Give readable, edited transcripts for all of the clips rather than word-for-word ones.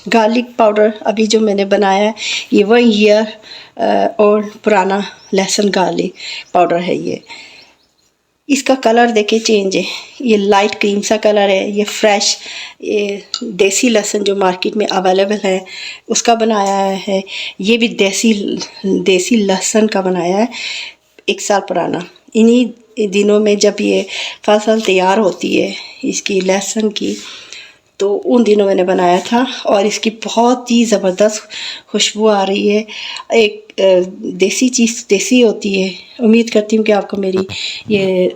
Garlic powder अभी जो मैंने बनाया है ये 1 ईयर और पुराना लहसुन गार्लिक पाउडर है। ये इसका कलर देखिए चेंज है, ये लाइट क्रीम सा कलर है। ये फ्रेश ये देसी लहसुन जो मार्केट में अवेलेबल है उसका बनाया है। ये भी देसी लहसुन का बनाया है, 1 साल पुराना। इन्हीं दिनों में जब ये फसल तैयार होती है इसकी लहसुन की, तो उन दिनों मैंने बनाया था और इसकी बहुत ही ज़बरदस्त खुशबू आ रही है। एक देसी चीज़ देसी होती है। उम्मीद करती हूँ कि आपको मेरी ये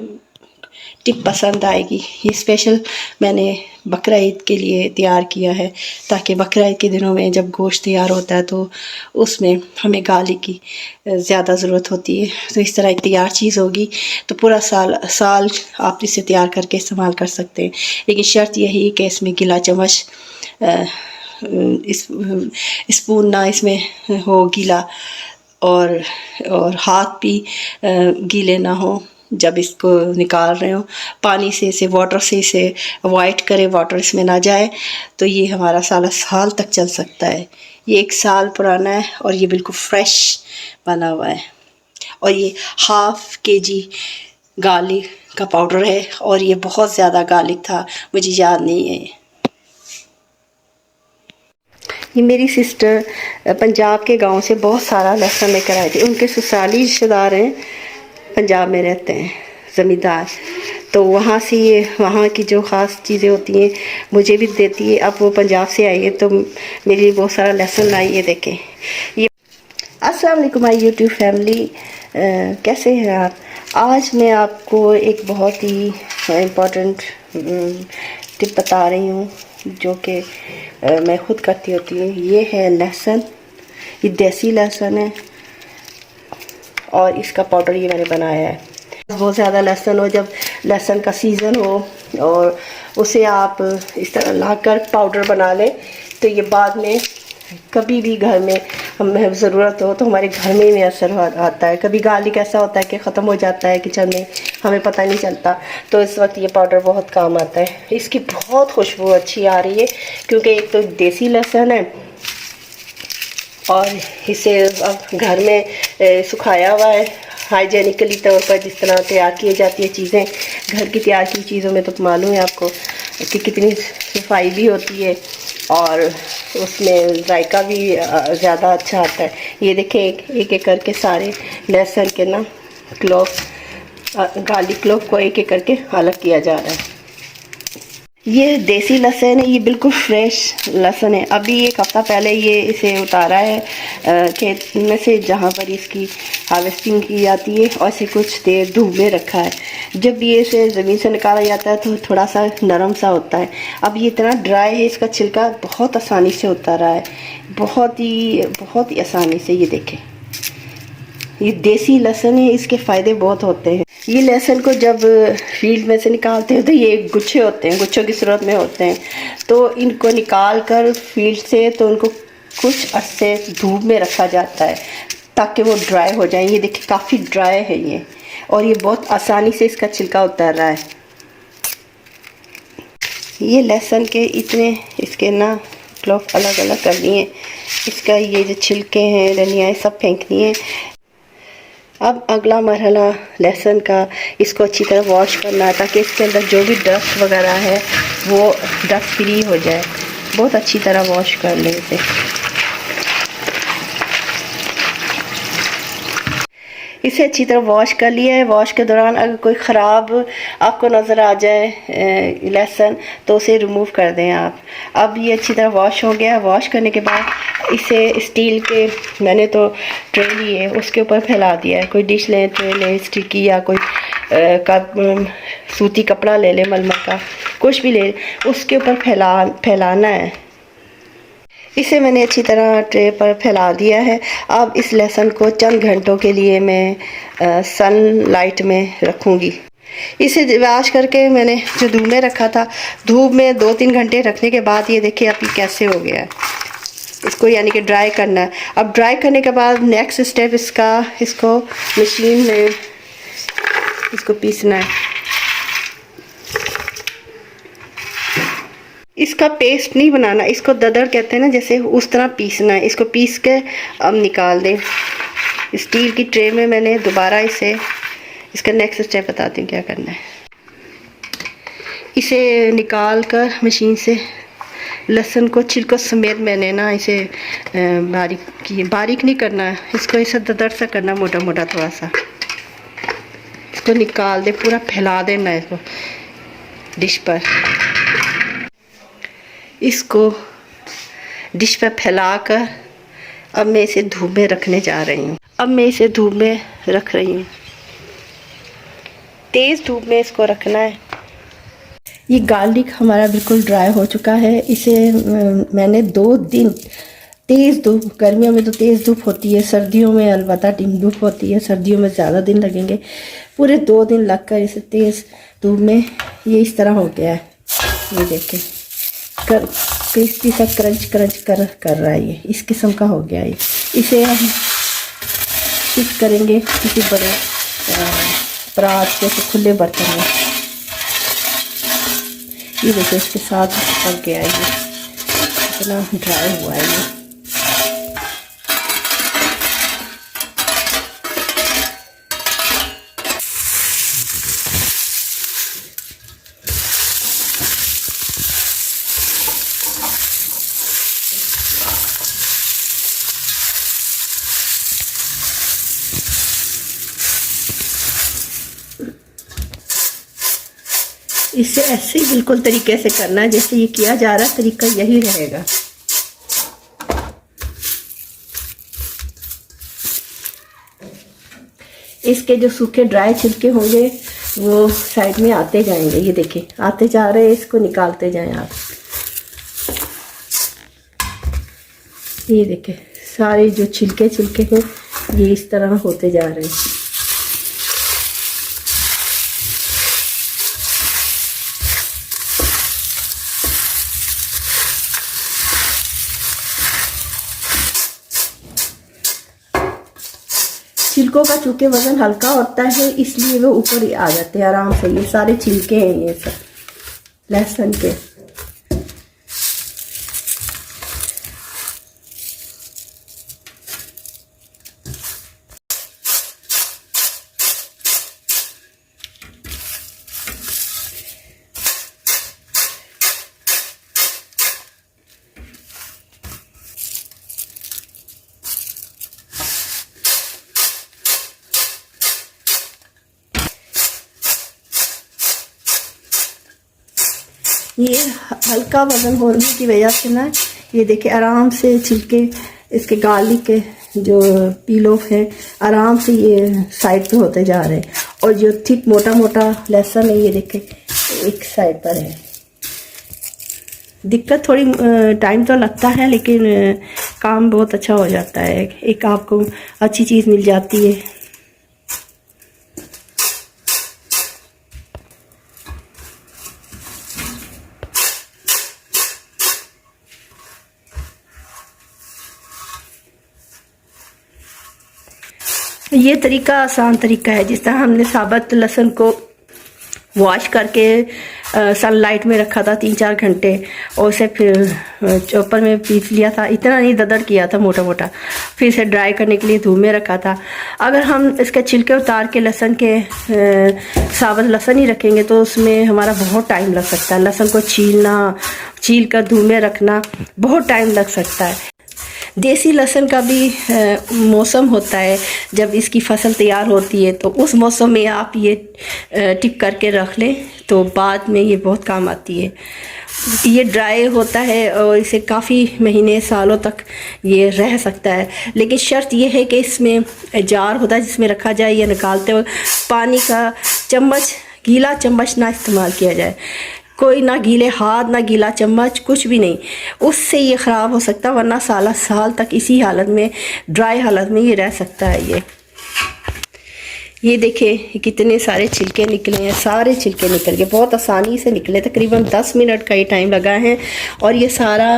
टिप पसंद आएगी। ये स्पेशल मैंने बकरा ईद के लिए तैयार किया है, ताकि बकरा ईद के दिनों में जब गोश्त तैयार होता है तो उसमें हमें गार्लिक की ज़्यादा ज़रूरत होती है। तो इस तरह एक तैयार चीज़ होगी तो पूरा साल आप इसे तैयार करके इस्तेमाल कर सकते हैं। लेकिन शर्त यही है कि इसमें गिला चम्मच स्पून ना इसमें हो गीला, और हाथ भी गीले ना हो जब इसको निकाल रहे हो। पानी से इसे वाटर से इसे अवॉइड करें, वाटर इसमें ना जाए, तो ये हमारा साल तक चल सकता है। ये 1 साल पुराना है और ये बिल्कुल फ्रेश बना हुआ है। और ये ½ kg गार्लिक का पाउडर है और ये बहुत ज़्यादा गार्लिक था, मुझे याद नहीं है। ये मेरी सिस्टर पंजाब के गांव से बहुत सारा लहसुन लेकर आए थे। उनके ससुराली रिश्तेदार हैं, पंजाब में रहते हैं, ज़मींदार। तो वहाँ से ये वहाँ की जो ख़ास चीज़ें होती हैं मुझे भी देती है। अब वो पंजाब से आई है तो मेरे लिए बहुत सारा लहसुन लाई है। देखें ये। अस्सलाम वालेकुम माय यूट्यूब फैमिली, कैसे हैं आप? आज मैं आपको एक बहुत ही इम्पोर्टेंट टिप बता रही हूँ जो कि मैं खुद करती होती हूँ। ये है लहसुन, ये देसी लहसुन है और इसका पाउडर ये मैंने बनाया है। बहुत ज़्यादा लहसुन हो, जब लहसुन का सीज़न हो और उसे आप इस तरह लाकर पाउडर बना लें तो ये बाद में कभी भी घर में हमें ज़रूरत हो तो हमारे घर में ही असर आता है। कभी गार्लिक ऐसा होता है कि ख़त्म हो जाता है किचन में, हमें पता नहीं चलता, तो इस वक्त ये पाउडर बहुत काम आता है। इसकी बहुत खुशबू अच्छी आ रही है क्योंकि एक तो देसी लहसुन है और इसे अब घर में सुखाया हुआ है हाइजेनिकली तौर पर। जिस तरह तैयार की जाती है चीज़ें, घर की तैयार की चीज़ों में तो मालूम है आपको कि कितनी सफाई भी होती है और उसमें जायका भी ज़्यादा अच्छा आता है। ये देखें एक एक करके सारे लहसुन के ना क्लोव, गार्लिक क्लोव को एक एक करके अलग किया जा रहा है। ये देसी लहसुन है, ये बिल्कुल फ्रेश लहसुन है। अभी 1 हफ़्ता पहले ये इसे उतारा है खेत में से जहाँ पर इसकी हार्वेस्टिंग की जाती है, और इसे कुछ देर धूप में रखा है। जब ये इसे ज़मीन से निकाला जाता है तो थोड़ा सा नरम सा होता है। अब ये इतना ड्राई है, इसका छिलका बहुत आसानी से उतारा है, बहुत ही आसानी से। ये देखें, ये देसी लहसुन है, इसके फ़ायदे बहुत होते हैं। ये लहसुन को जब फील्ड में से निकालते हैं तो ये गुच्छे होते हैं, गुच्छों की सूरत में होते हैं। तो इनको निकाल कर फील्ड से तो उनको कुछ अरसे धूप में रखा जाता है ताकि वो ड्राई हो जाए। ये देखिए काफ़ी ड्राई है ये, और ये बहुत आसानी से इसका छिलका उतर रहा है। ये लहसुन के इतने इसके ना क्लोव अलग अलग करनी है। इसका ये जो छिलके हैं, डंडियाँ सब फेंकनी है। अब अगला मरहला लहसुन का, इसको अच्छी तरह वॉश करना है ताकि इसके अंदर जो भी डस्ट वगैरह है वो डस्ट फ्री हो जाए। बहुत अच्छी तरह वॉश कर लें इसे। इसे अच्छी तरह वॉश कर लिया है। वॉश के दौरान अगर कोई ख़राब आपको नज़र आ जाए लहसुन तो उसे रिमूव कर दें आप। अब ये अच्छी तरह वॉश हो गया। वॉश करने के बाद इसे स्टील के, मैंने तो ट्रे ली है, उसके ऊपर फैला दिया है। कोई डिश लें, ट्रे लें स्टील की, या कोई सूती कपड़ा ले लें, मलमल का, कुछ भी ले, उसके ऊपर फैलाना है। इसे मैंने अच्छी तरह ट्रे पर फैला दिया है। अब इस लहसुन को चंद घंटों के लिए मैं सनलाइट में रखूँगी। इसे वॉश करके मैंने जो धूप में रखा था, धूप में 2-3 घंटे रखने के बाद ये देखिए अभी कैसे हो गया है। इसको यानी कि ड्राई करना है। अब ड्राई करने के बाद नेक्स्ट स्टेप इसको मशीन में इसको पीसना है। इसका पेस्ट नहीं बनाना, इसको ददड़ कहते हैं ना, जैसे उस तरह पीसना है। इसको पीस के अब निकाल दें। स्टील की ट्रे में मैंने दोबारा इसे, इसका नेक्स्ट स्टेप बताती हूँ क्या करना है। इसे निकाल कर मशीन से लहसुन को छिलकों समेत मैंने ना इसे बारीक नहीं करना, इसको ऐसा ददड़ सा करना, मोटा मोटा थोड़ा सा। इसको निकाल दे, पूरा फैला देना इसको डिश पर। इसको डिश पर फैलाकर अब मैं इसे धूप में रखने जा रही हूँ। अब मैं इसे धूप में रख रही हूँ। तेज़ धूप में इसको रखना है। ये गार्लिक हमारा बिल्कुल ड्राई हो चुका है। इसे मैंने 2 दिन तेज़ धूप, गर्मियों में तो तेज़ धूप होती है, सर्दियों में अलबत्ता डिम धूप होती है, सर्दियों में ज़्यादा दिन लगेंगे। पूरे 2 दिन लगकर इसे तेज़ धूप में ये इस तरह हो गया है। ये देखें, क्रिस्पी सा क्रंच कर रहा है। ये इस किस्म का हो गया है। इसे हम शिफ्ट करेंगे किसी बड़े परात जैसे खुले बर्तन में। ये देखिए इसके साथ पक गया है, ये इतना ड्राई हुआ है ये। इसे ऐसे ही बिल्कुल तरीके से करना है जैसे ये किया जा रहा है, तरीका यही रहेगा। इसके जो सूखे ड्राई छिलके होंगे वो साइड में आते जाएंगे। ये देखिए आते जा रहे हैं, इसको निकालते जाएं आप। ये देखिए सारे जो छिलके हैं ये इस तरह होते जा रहे हैं। छिलकों का चूंकि वजन हल्का होता है इसलिए वो ऊपर आ जाते हैं आराम से। ये सारे छिलके हैं ये सब लहसुन के। ये हल्का वजन होने की वजह से ना ये देखिए आराम से छिलके इसके गार्लिक के जो पील ऑफ है आराम से ये साइड पे होते जा रहे हैं। और जो थिक मोटा लहसुन है ये देखे एक साइड पर है। दिक्कत थोड़ी टाइम तो लगता है लेकिन काम बहुत अच्छा हो जाता है। एक आपको अच्छी चीज़ मिल जाती है। ये तरीका आसान तरीका है। जिस तरह हमने साबुत लहसुन को वॉश करके सनलाइट में रखा था 3-4 घंटे और उसे फिर चॉपर में पीस लिया था। इतना नहीं ददड़ किया था मोटा, फिर इसे ड्राई करने के लिए धूप में रखा था। अगर हम इसके छिलके उतार के लहसुन के साबुत लहसुन ही रखेंगे तो उसमें हमारा बहुत टाइम लग सकता है। लहसुन को छील कर धूप में रखना बहुत टाइम लग सकता है। देसी लहसुन का भी मौसम होता है जब इसकी फसल तैयार होती है, तो उस मौसम में आप ये टिप करके रख लें तो बाद में ये बहुत काम आती है। ये ड्राई होता है और इसे काफ़ी महीने सालों तक ये रह सकता है। लेकिन शर्त ये है कि इसमें जार होता है जिसमें रखा जाए या निकालते वक्त पानी का चम्मच, गीला चम्मच ना इस्तेमाल किया जाए। कोई ना गीले हाथ ना गीला चम्मच, कुछ भी नहीं, उससे ये ख़राब हो सकता है। वरना साल तक इसी हालत में, ड्राई हालत में ये रह सकता है। ये देखिए कितने सारे छिलके निकले हैं। सारे छिलके निकल गए, बहुत आसानी से निकले। तकरीबन 10 मिनट का ही टाइम लगा है और ये सारा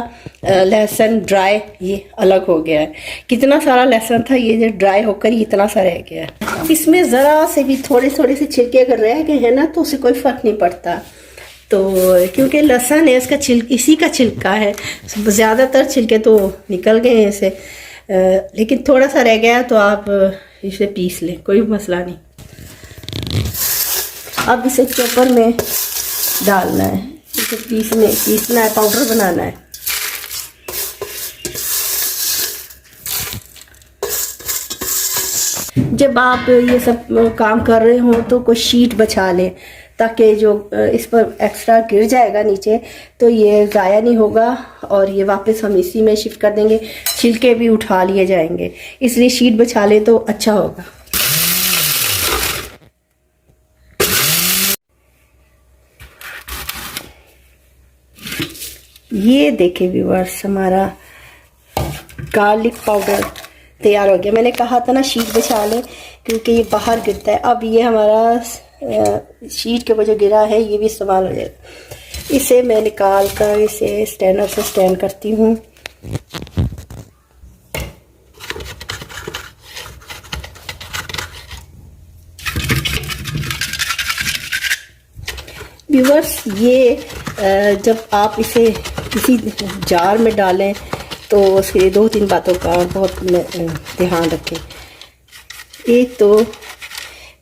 लहसुन ड्राई ये अलग हो गया है। कितना सारा लहसुन था ये जो ड्राई होकर ये इतना सा रह गया है। इसमें ज़रा से भी थोड़े से छिलके अगर रह गए हैं ना तो उसे कोई फ़र्क नहीं पड़ता। तो क्योंकि लहसुन है इसका इसी का छिलका है, ज़्यादातर छिलके तो निकल गए हैं इसे, लेकिन थोड़ा सा रह गया तो आप इसे पीस लें, कोई मसला नहीं। अब इसे चॉपर में डालना है, इसे पीसना है, पाउडर बनाना है। जब आप ये सब काम कर रहे हो तो कोई शीट बचा लें, ताकि जो इस पर एक्स्ट्रा गिर जाएगा नीचे तो ये ज़ाया नहीं होगा, और ये वापस हम इसी में शिफ्ट कर देंगे, छिलके भी उठा लिए जाएंगे, इसलिए शीट बचा लें तो अच्छा होगा। ये देखें व्यूअर्स, हमारा गार्लिक पाउडर तैयार हो गया। मैंने कहा था ना शीट बिछा लें क्योंकि ये बाहर गिरता है। अब ये हमारा शीट के ऊपर जो गिरा है ये भी इस्तेमाल हो जाएगा। इसे मैं निकाल कर इसे स्टैंडर से स्टैंड करती हूँ। व्यूअर्स, ये जब आप इसे किसी जार में डालें तो उसके लिए 2-3 बातों का बहुत ध्यान रखें। एक तो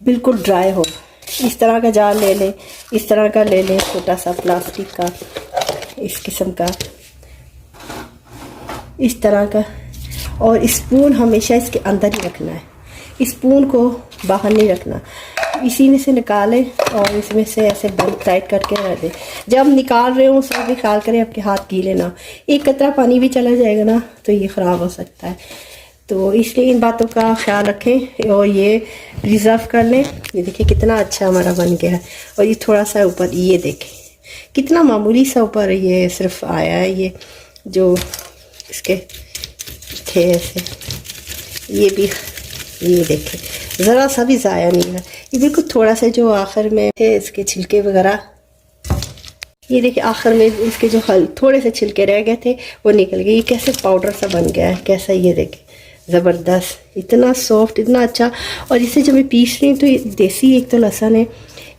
बिल्कुल ड्राई हो, इस तरह का जार ले लें, इस तरह का ले लें, छोटा सा प्लास्टिक का, इस किस्म का, इस तरह का, और स्पून हमेशा इसके अंदर ही रखना है, स्पून को बाहर नहीं रखना। इसी में से निकालें और इसमें से ऐसे बंद टाइट करके रख दें। जब निकाल रहे हो सब ख्याल करें आपके हाथ गीले ना, एक कतरा पानी भी चला जाएगा ना तो ये ख़राब हो सकता है। तो इसलिए इन बातों का ख्याल रखें और ये रिज़र्व कर लें। ये देखिए कितना अच्छा हमारा बन गया है। और ये थोड़ा सा ऊपर, ये देखें कितना मामूली सा ऊपर ये सिर्फ आया है, ये जो इसके थे ऐसे, ये भी ये देखें ज़रा सा भी ज़ाया नहीं है। ये बिल्कुल थोड़ा सा जो आखिर में थे इसके छिलके वगैरह, ये देखिए आखिर में इसके जो थोड़े से छिलके रह गए थे वो निकल गए। ये कैसे पाउडर सा बन गया है, कैसा, ये देखें ज़बरदस्त, इतना सॉफ्ट, इतना अच्छा। और इसे जब मैं पीस रही हूँ तो देसी एक तो लहसुन है,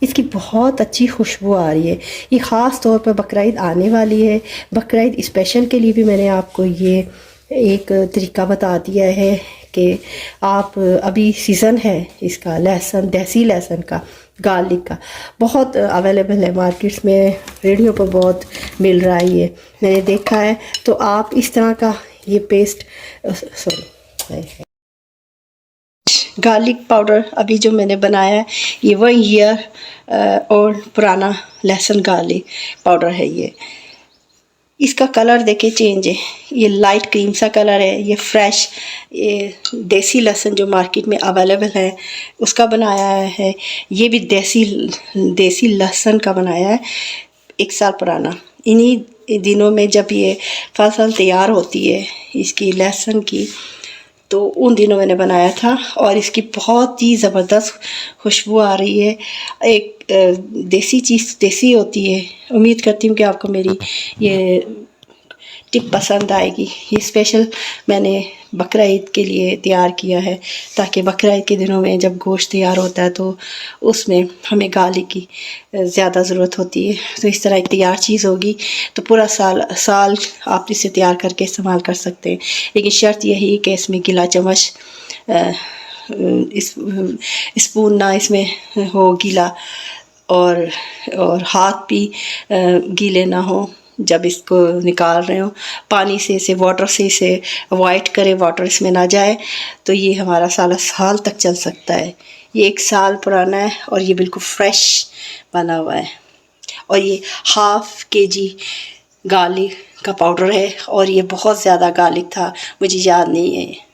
इसकी बहुत अच्छी खुशबू आ रही है। ये ख़ास तौर पर बकरीद आने वाली है, बकरीद स्पेशल के लिए भी मैंने आपको ये एक तरीका बता दिया है कि आप अभी सीज़न है इसका लहसुन, देसी लहसुन का, गार्लिक का, बहुत अवेलेबल है मार्केट्स में, रेडियो पर बहुत मिल रहा है, ये मैंने देखा है। तो आप इस तरह का ये पेस्ट, गार्लिक पाउडर अभी जो मैंने बनाया है ये 1 ईयर और पुराना लहसुन गार्लिक पाउडर है। ये इसका कलर देखे चेंज है, ये लाइट क्रीम सा कलर है। ये फ्रेश, ये देसी लहसुन जो मार्केट में अवेलेबल है उसका बनाया है। ये भी देसी लहसुन का बनाया है, 1 साल पुराना। इन्हीं दिनों में जब ये फसल तैयार होती है इसकी लहसुन की, तो उन दिनों मैंने बनाया था और इसकी बहुत ही ज़बरदस्त खुशबू आ रही है। एक देसी चीज़ देसी होती है। उम्मीद करती हूँ कि आपको मेरी ये टिप पसंद आएगी। ये स्पेशल मैंने बकरा ईद के लिए तैयार किया है, ताकि बकरा ईद के दिनों में जब गोश्त तैयार होता है तो उसमें हमें गार्लिक की ज़्यादा ज़रूरत होती है। तो इस तरह एक तैयार चीज़ होगी तो पूरा साल आप इसे तैयार करके इस्तेमाल कर सकते हैं। लेकिन शर्त यही कि इसमें गिला चम्मच स्पून ना इसमें हो गीला, और हाथ भी गीले ना हो जब इसको निकाल रहे हो। पानी से इसे, वाटर से इसे अवॉइड करें, वाटर इसमें ना जाए, तो ये हमारा साल तक चल सकता है। ये 1 साल पुराना है और ये बिल्कुल फ्रेश बना हुआ है। और ये ½ kg गार्लिक का पाउडर है और ये बहुत ज़्यादा गार्लिक था, मुझे याद नहीं है।